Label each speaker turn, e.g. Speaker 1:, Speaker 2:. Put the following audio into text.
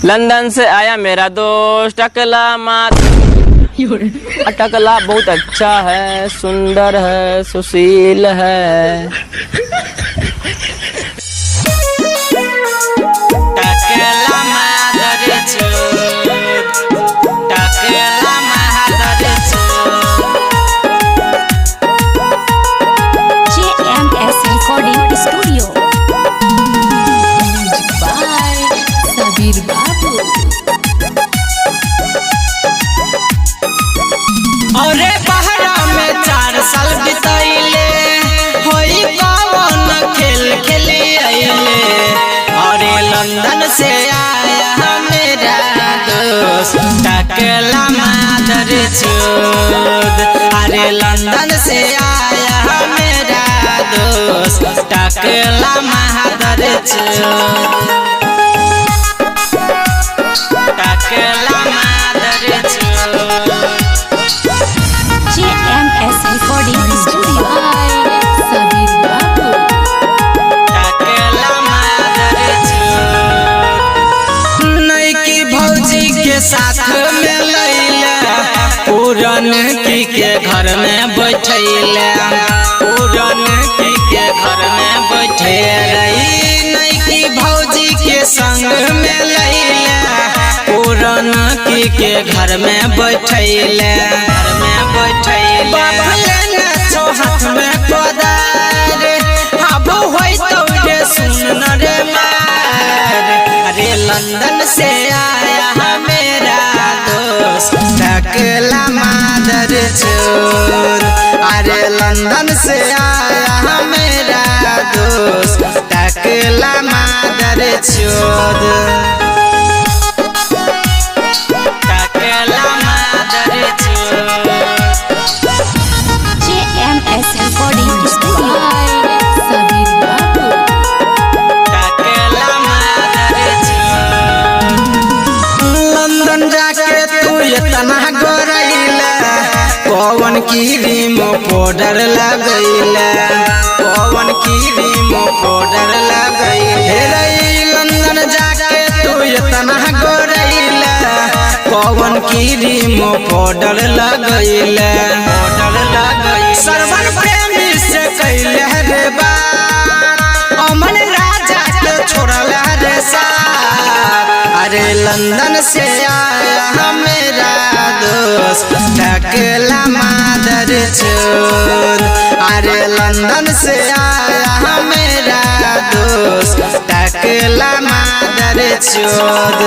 Speaker 1: London से आया मेरा दोस्त टकला टकला बहुत अच्छा है, सुंदर है, सुशील है। टकला मादर चोद, टकला मादर चोद।
Speaker 2: JMS recording studio. Music by Sabir Babu.
Speaker 1: अरे बहरा में 4 साल बिताइले, होई कौन खेल खेली आइले। अरे लंदन से आया मेरा दोस्त टकला मादर चोद। अरे लंदन से आया मेरा दोस्त टकला मादर चोद, टकला मादर चोद।
Speaker 2: JMS रिकॉर्डिंग स्टूडियो सबीर बाबू।
Speaker 1: टकला मादर चोद। नैकी भौजी के साथ में लैला, पूरन की के घर में बैठैला, पूरन की के घर में बैठे रही। नैकी भौजी के संग में लैला, पूरन की के घर में बैठैला, घर में बैठैला। बाप लेना छो हाथ में कोदार, अब होई तो रे सुन रे मार। अरे लंदन से आया मेरा दोस्त टकला मादर चोद। अरे लंदन से आया मेरा दोस्त टकला मादर चोद, टकला मादर चोद।
Speaker 2: JMS रिकॉर्डिंग स्टूडियो सबीर बाबू।
Speaker 1: टकला मादर चोद। लंदन जाके तू इतना गोरैला, कौन क्रीम पाउडर लगैला, कौन क्रीम पाउडर लगैला। लंदन जाके तू इतना गोरैला, कौन क्रीम पाउडर लगैला, पाउडर लगैला। सरवन प्रेमी से कैले रे बात, अमन राजा के छोड़ला रे साथ। अरे लंदन से आया मेरा दोस्त टकला मादर चोद। अरे लंदन से आया मेरा दोस्त टकला मादर चोद।